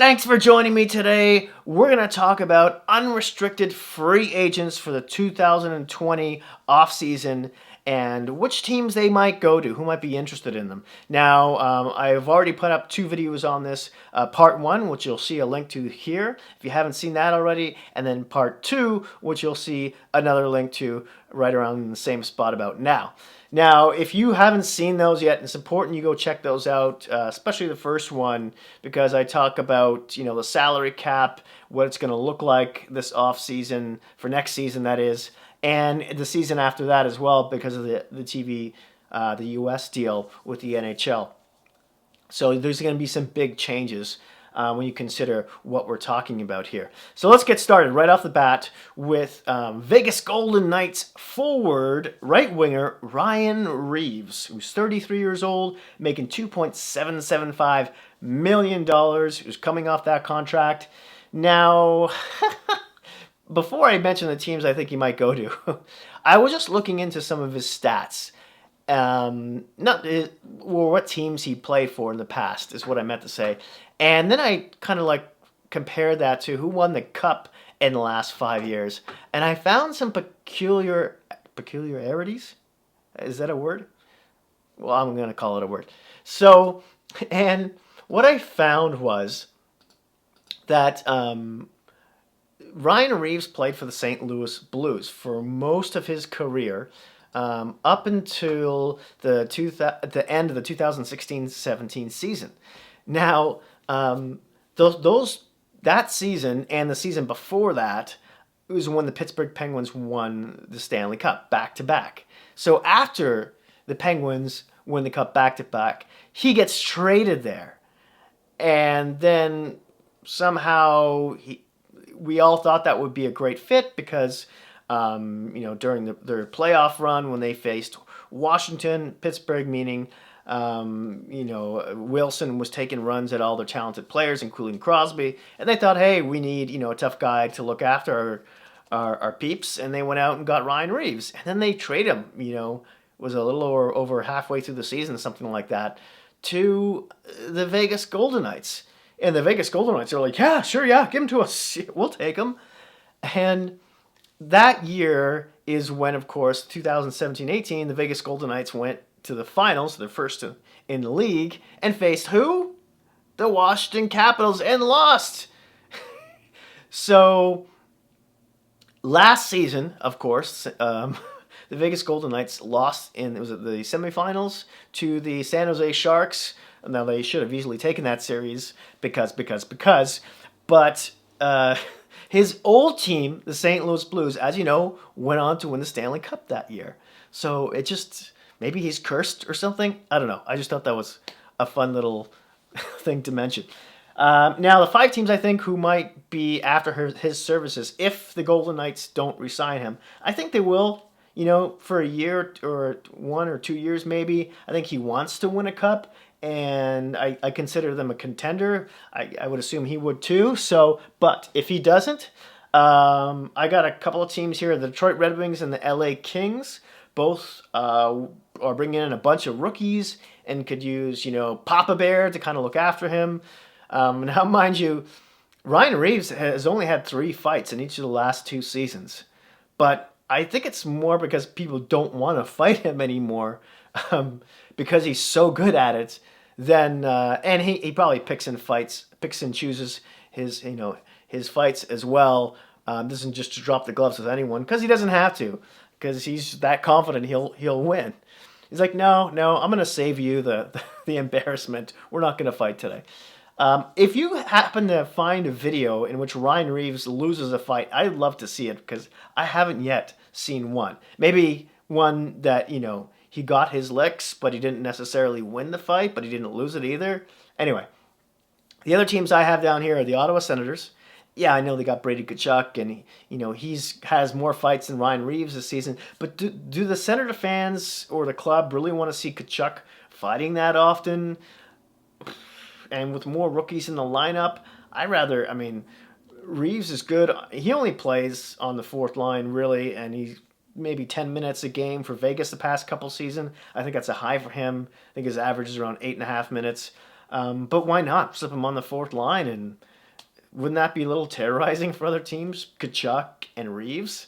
Thanks for joining me today. We're going to talk about unrestricted free agents for the 2020 offseason and which teams they might go to, who might be interested in them. Now, I've already put up 2 videos on this. Part 1, which you'll see a link to here, if you haven't seen that already, and then Part 2, which you'll see another link to right around in the same spot about now. Now, if you haven't seen those yet, it's important you go check those out, especially the first one, because I talk about, the salary cap, what it's going to look like this off season, for next season that is, and the season after that as well because of the TV, the US deal with the NHL. So there's going to be some big changes when you consider what we're talking about here. So let's get started right off the bat with Vegas Golden Knights forward right winger Ryan Reaves, who's 33 years old, making $2.775 million, who's coming off that contract. Now, before I mention the teams I think he might go to, I was just looking into some of his stats. What teams he played for in the past is what I meant to say. And then I kind of compared that to who won the cup in the last 5 years. And I found some peculiarities. Is that a word? Well, I'm going to call it a word. So, and what I found was that Ryan Reaves played for the St. Louis Blues for most of his career, up until the end of the 2016-17 season. Now, that season and the season before that was when the Pittsburgh Penguins won the Stanley Cup back-to-back. So after the Penguins win the Cup back-to-back, he gets traded there. And then somehow we all thought that would be a great fit because during their playoff run when they faced Washington, Pittsburgh, meaning, Wilson was taking runs at all their talented players, including Crosby, and they thought, hey, we need, a tough guy to look after our peeps, and they went out and got Ryan Reaves, and then they trade him, was a little over halfway through the season, something like that, to the Vegas Golden Knights. And the Vegas Golden Knights are like, yeah, sure, yeah, give him to us, we'll take him. And that year is when, of course, 2017-18, the Vegas Golden Knights went to the finals, their first in the league, and faced who? The Washington Capitals, and lost. So, last season, of course, the Vegas Golden Knights lost in the semifinals to the San Jose Sharks. Now, they should have easily taken that series because. But his old team, the St. Louis Blues, as you know, went on to win the Stanley Cup that year. So it just, maybe he's cursed or something. I don't know. I just thought that was a fun little thing to mention. Now, the 5 teams I think who might be after his services, if the Golden Knights don't re-sign him, I think they will, for a year or 1 or 2 years maybe. I think he wants to win a cup. And I consider them a contender. I would assume he would too. So, but if he doesn't, I got a couple of teams here: the Detroit Red Wings and the LA Kings. Both are bringing in a bunch of rookies and could use, Papa Bear to kind of look after him. Now, mind you, Ryan Reaves has only had 3 fights in each of the last 2 seasons, but I think it's more because people don't want to fight him anymore because he's so good at it. Then and he probably picks and chooses his his fights as well. Doesn't just drop the gloves with anyone because he doesn't have to, because he's that confident he'll win. He's like, no, I'm gonna save you the embarrassment. We're not gonna fight today. If you happen to find a video in which Ryan Reaves loses a fight, I'd love to see it because I haven't yet seen one. Maybe one that he got his licks, but he didn't necessarily win the fight, but he didn't lose it either. Anyway, the other teams I have down here are the Ottawa Senators. Yeah, I know they got Brady Tkachuk, and he's has more fights than Ryan Reaves this season. But do the Senator fans or the club really want to see Tkachuk fighting that often? And with more rookies in the lineup, Reaves is good. He only plays on the 4th line, really, and he's maybe 10 minutes a game for Vegas the past couple seasons. I think that's a high for him. I think his average is around 8.5 minutes. But why not slip him on the 4th line and Wouldn't that be a little terrorizing for other teams? Kachuk and Reaves?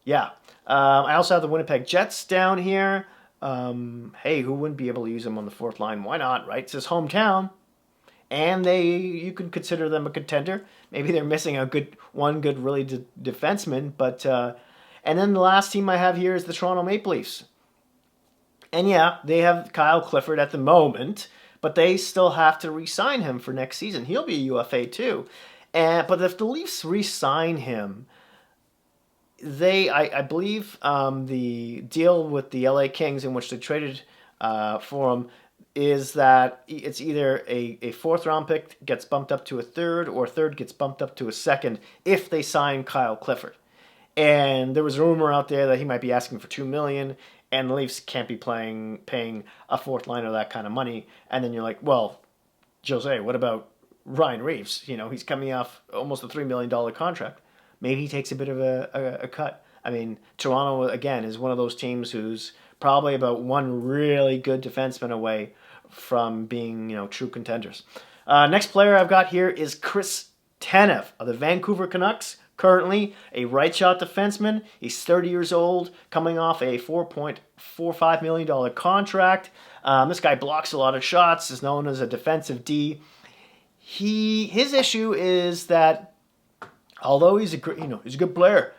Yeah. I also have the Winnipeg Jets down here. Hey, who wouldn't be able to use them on the fourth line? Why not, right? It's his hometown. And you could consider them a contender. Maybe they're missing one good really defenseman, but and then the last team I have here is the Toronto Maple Leafs. And yeah, they have Kyle Clifford at the moment, but they still have to re-sign him for next season. He'll be a UFA too. But if the Leafs re-sign him, I believe the deal with the LA Kings in which they traded for him is that it's either a fourth round pick gets bumped up to a third, or a third gets bumped up to a second if they sign Kyle Clifford. And there was a rumor out there that he might be asking for $2 million, and the Leafs can't be paying a fourth liner that kind of money. And then you're like, well, Jose, what about Ryan Reaves? He's coming off almost a $3 million contract. Maybe he takes a bit of a cut. I mean, Toronto, again, is one of those teams who's probably about one really good defenseman away from being, true contenders. Next player I've got here is Chris Tanev of the Vancouver Canucks. Currently a right shot defenseman. He's 30 years old, coming off a $4.45 million contract. This guy blocks a lot of shots, is known as a defensive D. His issue is that although he's a good player,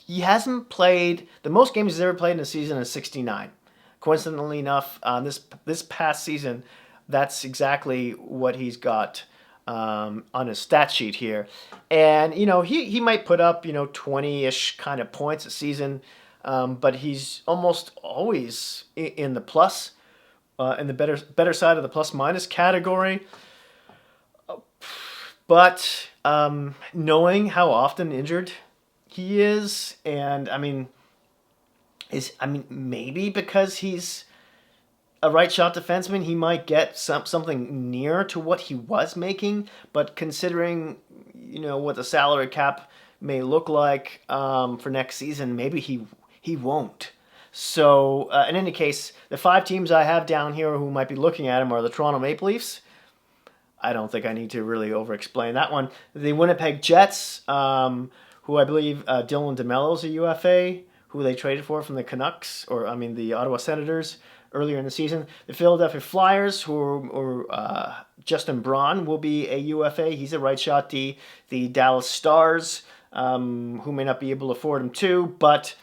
he hasn't played, the most games he's ever played in a season is 69. Coincidentally enough, this past season, that's exactly what he's got on his stat sheet here. And, he might put up, 20-ish kind of points a season, but he's almost always in the plus, in the better side of the plus-minus category. But knowing how often injured he is, and maybe because he's a right shot defenseman, he might get something near to what he was making. But considering what the salary cap may look like for next season, maybe he won't. So in any case, the 5 teams I have down here who might be looking at him are the Toronto Maple Leafs. I don't think I need to really over-explain that one. The Winnipeg Jets, who I believe Dylan DeMello's a UFA, who they traded for from the Canucks, the Ottawa Senators earlier in the season. The Philadelphia Flyers, who Justin Braun will be a UFA. He's a right shot D. The Dallas Stars, who may not be able to afford him too, but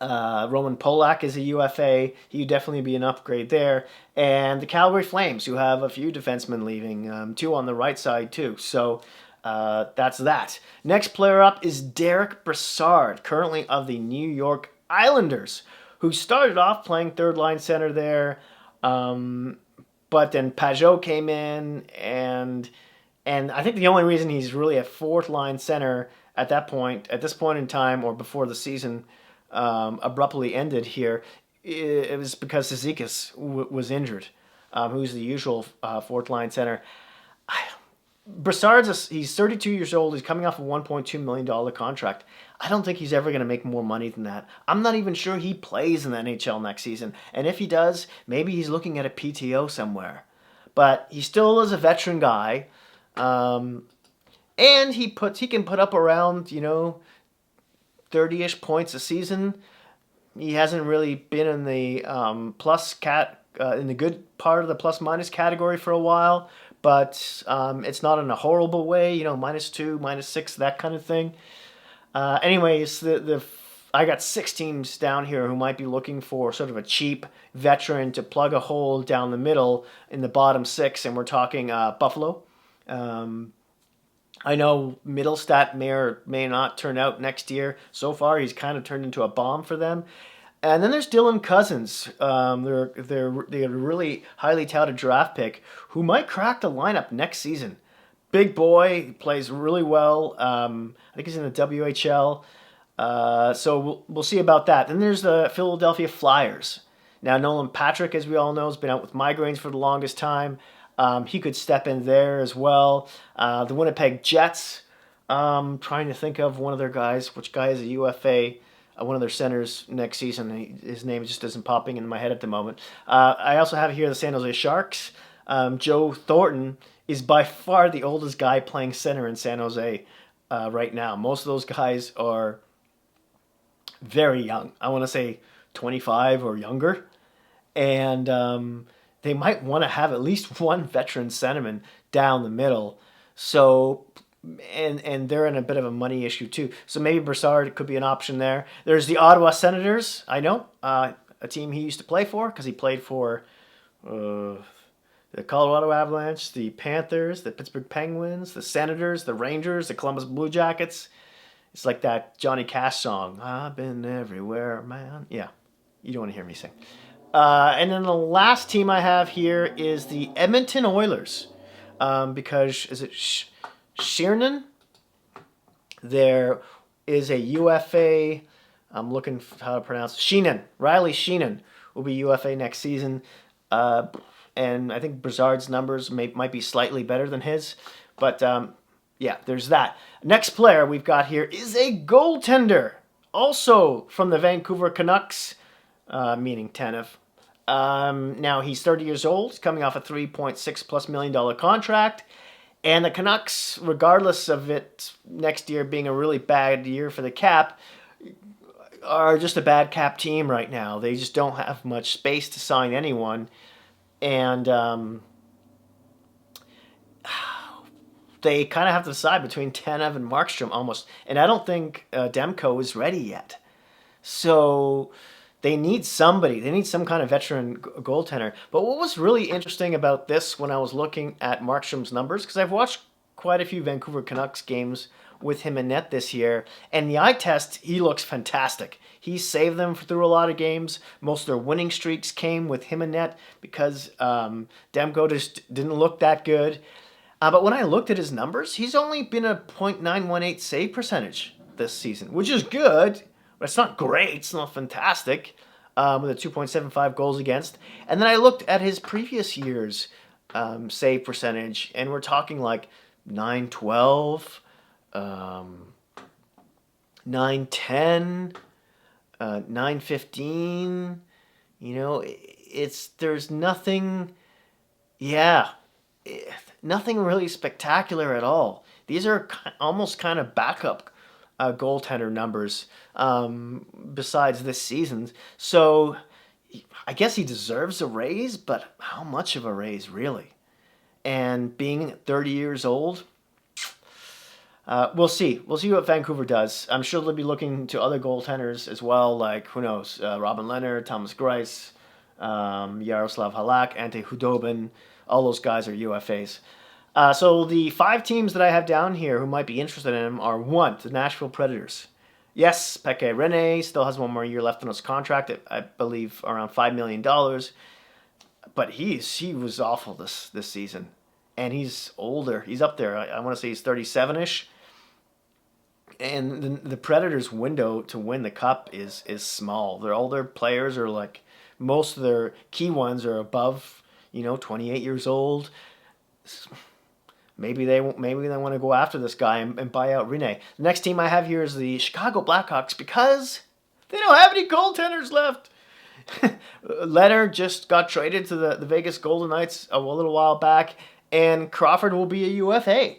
Roman Polak is a UFA. He would definitely be an upgrade there. And the Calgary Flames, who have a few defensemen leaving, 2 on the right side too. So that's that. Next player up is Derick Brassard, currently of the New York Islanders, who started off playing third-line center there, but then Pajot came in, and I think the only reason he's really a fourth-line center at this point in time, or before the season abruptly ended here, it was because Zizekas was injured, who's the usual fourth-line center. Brassard's he's 32 years old. He's coming off a $1.2 million contract. I don't think he's ever going to make more money than that. I'm not even sure he plays in the NHL next season. And if he does, maybe he's looking at a PTO somewhere. But he still is a veteran guy. And he can put up around, 30-ish points a season. He hasn't really been in the in the good part of the plus-minus category for a while. But it's not in a horrible way, -2, -6, that kind of thing. Anyways, I got 6 teams down here who might be looking for sort of a cheap veteran to plug a hole down the middle in the bottom 6, and we're talking Buffalo. I know Middlestat may or may not turn out next year. So far, he's kind of turned into a bomb for them. And then there's Dylan Cousins. They're a really highly touted draft pick who might crack the lineup next season. Big boy, plays really well. I think he's in the WHL. So we'll see about that. Then there's the Philadelphia Flyers. Now Nolan Patrick, as we all know, has been out with migraines for the longest time. He could step in there as well. The Winnipeg Jets. Trying to think of one of their guys. Which guy is a UFA? One of their centers next season. His name just isn't popping in my head at the moment. I also have here the San Jose Sharks. Joe Thornton is by far the oldest guy playing center in San Jose right now. Most of those guys are very young. I want to say 25 or younger. And they might want to have at least one veteran centerman down the middle. So, and they're in a bit of a money issue too. So maybe Brassard could be an option there. There's the Ottawa Senators. I know a team he used to play for because he played for the Colorado Avalanche, the Panthers, the Pittsburgh Penguins, the Senators, the Rangers, the Columbus Blue Jackets. It's like that Johnny Cash song. I've been everywhere, man. Yeah, you don't want to hear me sing. And then the last team I have here is the Edmonton Oilers. Because, is it Sheernan? There is a UFA. I'm looking for how to pronounce it. Sheenan. Riley Sheenan will be UFA next season. And I think Brassard's numbers might be slightly better than his. But, yeah, there's that. Next player we've got here is a goaltender. Also from the Vancouver Canucks, meaning Tanev. Now he's 30 years old. He's coming off a $3.6+ million contract. And the Canucks, regardless of it next year being a really bad year for the cap, are just a bad cap team right now. They just don't have much space to sign anyone. And they kind of have to decide between Tanev and Markstrom almost. And I don't think Demko is ready yet. So they need somebody. They need some kind of veteran goaltender. But what was really interesting about this when I was looking at Markstrom's numbers, because I've watched quite a few Vancouver Canucks games with him in net this year, and the eye test, he looks fantastic. He saved them through a lot of games. Most of their winning streaks came with him in net because Demko just didn't look that good. But when I looked at his numbers, he's only been a .918 save percentage this season, which is good. But it's not great. It's not fantastic. With a 2.75 goals against. And then I looked at his previous year's save percentage, and we're talking like 912, 910, 915. You know, there's nothing. Yeah, nothing really spectacular at all. These are almost kind of backup goaltender numbers besides this season. So I guess he deserves a raise, but how much of a raise, really? And being 30 years old, we'll see. We'll see what Vancouver does. I'm sure they'll be looking to other goaltenders as well, like, who knows, Robin Leonard, Thomas Greiss, Yaroslav Halak, Ante Hudobin. All those guys are UFAs. So the 5 teams that I have down here who might be interested in him are 1, the Nashville Predators. Yes, Pekka Rinne still has 1 more year left on his contract at, I believe, around $5 million. But he was awful this season. And he's older. He's up there. I want to say he's 37-ish. And the Predators' window to win the Cup is small. All their players are like, most of their key ones are above, 28 years old. Maybe they want to go after this guy and buy out Rinne. The next team I have here is the Chicago Blackhawks because they don't have any goaltenders left. Leonard just got traded to the Vegas Golden Knights a little while back, and Crawford will be a UFA.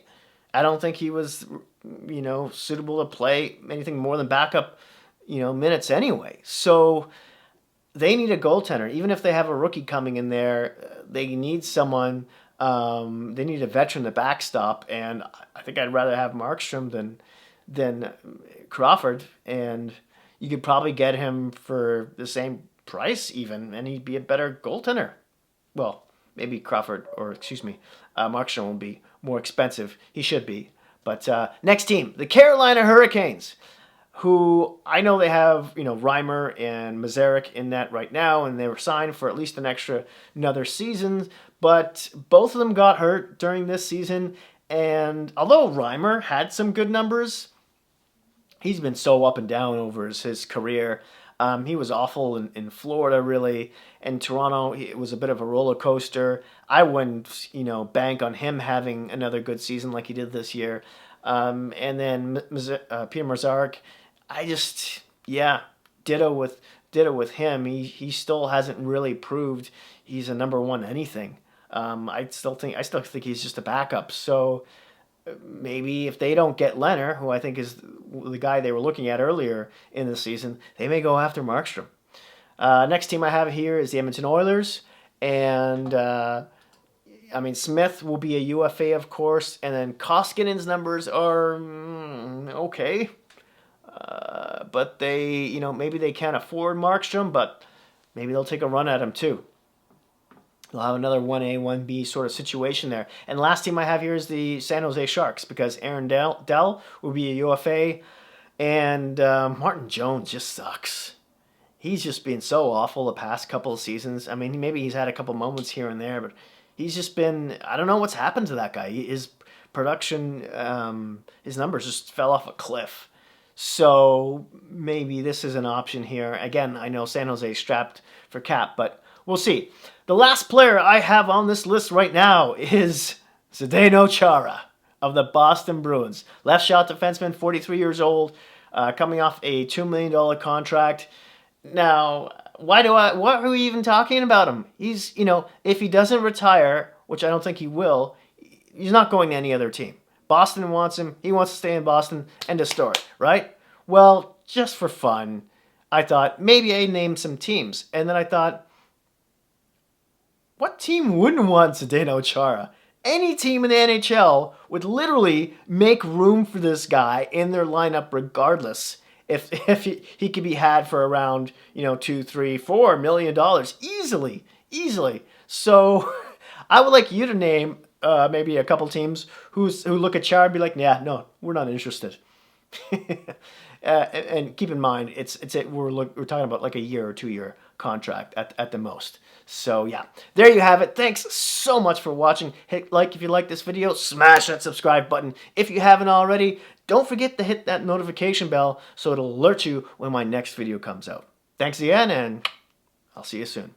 I don't think he was, suitable to play anything more than backup, minutes anyway. So they need a goaltender. Even if they have a rookie coming in there, they need someone. They need a veteran to backstop, and I think I'd rather have Markstrom than Crawford, and you could probably get him for the same price even, and he'd be a better goaltender. Well, maybe Markstrom will be more expensive. He should be. But next team, the Carolina Hurricanes, who I know they have, Reimer and Mazarek in that right now, and they were signed for at least another season. But both of them got hurt during this season, and although Reimer had some good numbers, he's been so up and down over his career. He was awful in Florida, really. In Toronto, it was a bit of a roller coaster. I wouldn't, bank on him having another good season like he did this year. And then Peter Mazarek, ditto with him. He still hasn't really proved he's a number one anything. I still think he's just a backup. So maybe if they don't get Leonard, who I think is the guy they were looking at earlier in the season, they may go after Markstrom. Next team I have here is the Edmonton Oilers, and Smith will be a UFA, of course, and then Koskinen's numbers are okay, but maybe they can't afford Markstrom, but maybe they'll take a run at him too. They'll have another 1A, 1B sort of situation there. And last team I have here is the San Jose Sharks, because Aaron Dell will be a UFA, and Martin Jones just sucks. He's just been so awful the past couple of seasons. I mean, maybe he's had a couple moments here and there, but he's just been, I don't know what's happened to that guy. His production, his numbers just fell off a cliff. So maybe this is an option here. Again, I know San Jose's strapped for cap, but we'll see. The last player I have on this list right now is Zdeno Chara of the Boston Bruins. Left shot defenseman, 43 years old, coming off a $2 million contract. Now, what are we even talking about him? He's, if he doesn't retire, which I don't think he will, he's not going to any other team. Boston wants him. He wants to stay in Boston. End of story, right? Well, just for fun, I thought maybe I'd name some teams. And then I thought, what team wouldn't want Zdeno Chara? Any team in the NHL would literally make room for this guy in their lineup regardless. If he could be had for around, $2, $3, $4 million easily. So I would like you to name maybe a couple teams who look at Chara and be like, yeah, no, we're not interested. And keep in mind, we're talking about like a year or 2 year contract at the most. So yeah, there you have it. Thanks so much for watching. Hit like if you like this video, smash that subscribe button if you haven't already. Don't forget to hit that notification bell so it'll alert you when my next video comes out. Thanks again, and I'll see you soon.